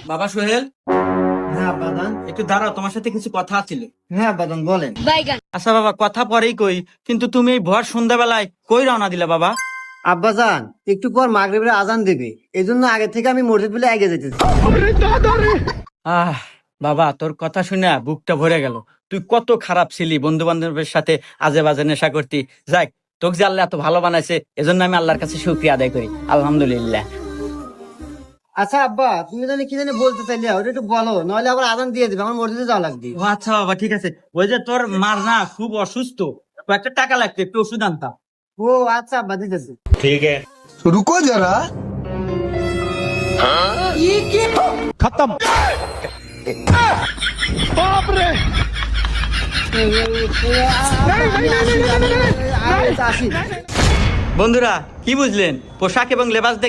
বাবা সোহেল, হ্যাঁ বাদান। একটু দাঁড়াও, তোমার সাথে কিছু কথা ছিল। হ্যাঁ বাদান, বলেন। আচ্ছা বাবা, কথা পরেই কই, কিন্তু তুমি এই ভর সন্ধ্যাবেলায় কই রওনা দিলা বাবা? আব্বাজান, একটু পর মাগরিবের আজান দেবে, এই জন্য আগে থেকে আমি মসজিদ বলে এগিয়ে যেতেছি। আহ বাবা, তোর কথা শুনে বুকটা ভরে গেল। তুই কত খারাপ ছিলি, বন্ধু বান্ধবের সাথে আজে বাজে নেশা করতি। যাক, তোকে যে আল্লাহ এত ভালো বানাইছে, এজন্য আমি আল্লাহর কাছে শুকরিয়া আদায় করি, আলহামদুলিল্লাহ। আচ্ছা আব্বা, তুমি জানি কি জানি বলতে চাইলে, ওটা একটু বলো, নইলে আবার আজান দিয়ে দিবে, আমার মসজিদে যাওয়া লাগবে। ও আচ্ছা বাবা, ঠিক আছে। ওই যে তোর মার না খুব অসুস্থ, কয়েকটা টাকা লাগতো, একটু ওষুধ আনতাম। ও আচ্ছা আব্বা, দিতেছি। रुको जरा खत्म আসি। বন্ধুরা, কি বুঝলেন? পোশাক এবং লেবাস দেখে